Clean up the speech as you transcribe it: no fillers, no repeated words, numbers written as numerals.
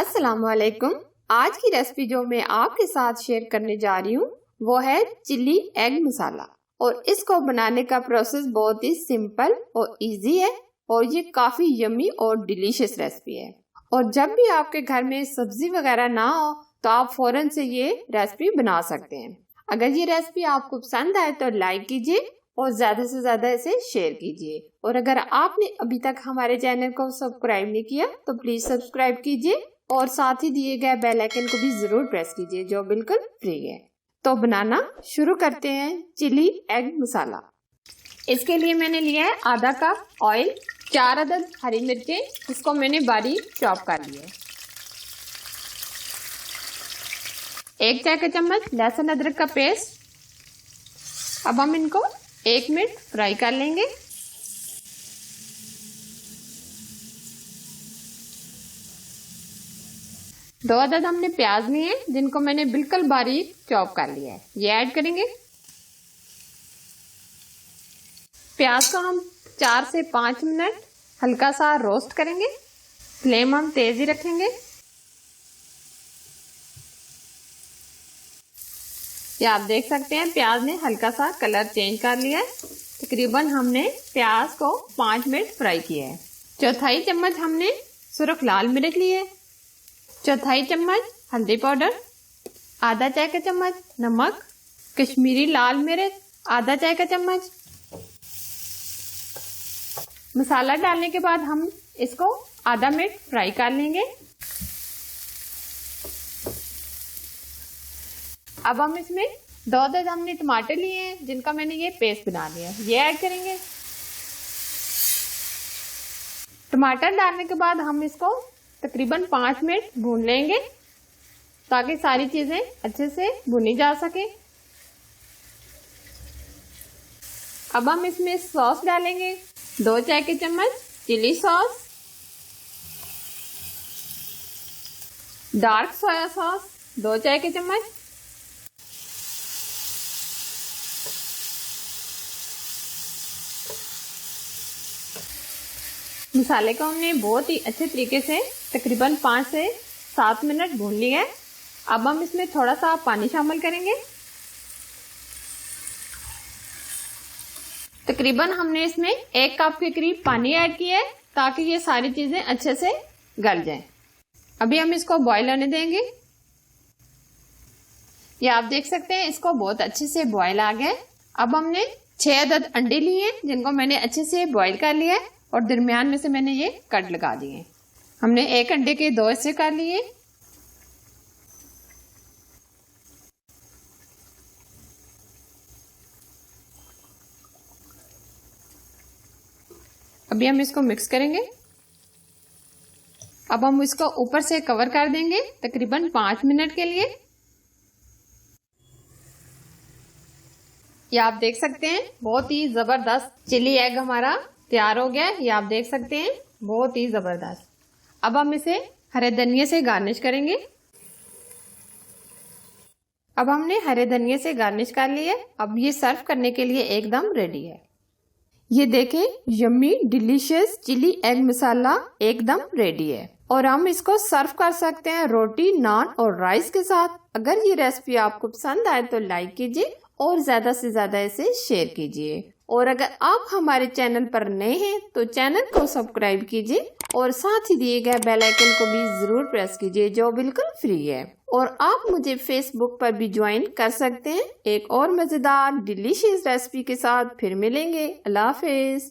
अस्सलाम वालेकुम। आज की रेसिपी जो मैं आपके साथ शेयर करने जा रही हूँ वो है चिली एग मसाला। और इसको बनाने का प्रोसेस बहुत ही सिंपल और इजी है और ये काफी यम्मी और डिलीशियस रेसिपी है। और जब भी आपके घर में सब्जी वगैरह ना हो तो आप फौरन से ये रेसिपी बना सकते हैं। अगर ये रेसिपी आपको पसंद आए तो लाइक कीजिए और ज्यादा से ज्यादा इसे शेयर कीजिए। और अगर आपने अभी तक हमारे चैनल को सब्सक्राइब नहीं किया तो प्लीज सब्सक्राइब कीजिए और साथ ही दिए गए बेल आइकन को भी जरूर प्रेस कीजिए जो बिल्कुल फ्री है। तो बनाना शुरू करते हैं चिली एग मसाला। इसके लिए मैंने लिया है आधा कप ऑयल, 4 अदद हरी मिर्चें, इसको मैंने बारीक चॉप कर लिया है, 1 चाय का चम्मच लहसुन अदरक का पेस्ट। अब हम इनको 1 मिनट फ्राई कर लेंगे। दो अदद हमने प्याज लिए हैं जिनको मैंने बिल्कुल बारीक चॉप कर लिया है, ये ऐड करेंगे। प्याज को हम 4 से 5 मिनट हल्का सा रोस्ट करेंगे। फ्लेम हम तेज ही रखेंगे। ये आप देख सकते हैं प्याज ने हल्का सा कलर चेंज कर लिया है। तकरीबन हमने प्याज को 5 मिनट फ्राई किया है। चौथाई चम्मच हमने सुर्ख लाल मिर्च लिए, चौथाई चम्मच हल्दी पाउडर, आधा चाय का चम्मच नमक, कश्मीरी लाल मिर्च आधा चाय का चम्मच। मसाला डालने के बाद हम इसको आधा मिनट फ्राई कर लेंगे। अब हम इसमें 2 अदद हमने टमाटर लिए हैं जिनका मैंने ये पेस्ट बना लिया है, ये ऐड करेंगे। टमाटर डालने के बाद हम इसको तकरीबन 5 मिनट भून लेंगे ताकि सारी चीजें अच्छे से भुनी जा सके। अब हम इसमें सॉस डालेंगे, 2 चाय के चम्मच chilli sauce, dark soya sauce 2 चाय के चम्मच, मसाले को हमने बहुत ही अच्छे तरीके से तकरीबन 5 से 7 मिनट भून लिया है। अब हम इसमें थोड़ा सा पानी शामिल करेंगे। तकरीबन हमने इसमें 1 कप के करीब पानी ऐड किया है ताकि ये सारी चीजें अच्छे से गल जाएं। अभी हम इसको बॉईल होने देंगे। ये आप देख सकते हैं इसको बहुत अच्छे से बॉईल आ गया है। अब हमने 6 अदद अंडे लिए हैं जिनको मैंने अच्छे से बॉईल कर लिया है और दरमियान में से मैंने ये कट लगा दिए। हमने 1 अंडे के 2 हिस्से कर लिए। अभी हम इसको मिक्स करेंगे। अब हम इसको ऊपर से कवर कर देंगे तकरीबन 5 मिनट के लिए। ये आप देख सकते हैं बहुत ही जबरदस्त चिली एग हमारा तैयार हो गया है। ये आप देख सकते हैं बहुत ही जबरदस्त। अब हम इसे हरे धनिये से गार्निश करेंगे। अब हमने हरे धनिये से गार्निश कर लिया। अब ये सर्व करने के लिए एकदम रेडी है। ये देखें यम्मी डिलीशियस चिली एग मसाला एकदम रेडी है और हम इसको सर्व कर सकते हैं रोटी, नान और राइस के साथ। अगर ये रेसिपी आपको पसंद आए तो लाइक कीजिए और ज्यादा से ज्यादा इसे शेयर कीजिए। और अगर आप हमारे चैनल पर नए हैं तो चैनल को सब्सक्राइब कीजिए और साथ ही दिए गए बेल आइकन को भी जरूर प्रेस कीजिए जो बिल्कुल फ्री है। और आप मुझे फेसबुक पर भी ज्वाइन कर सकते हैं। एक और मजेदार डिलीशियस रेसिपी के साथ फिर मिलेंगे। अल्लाह हाफिज।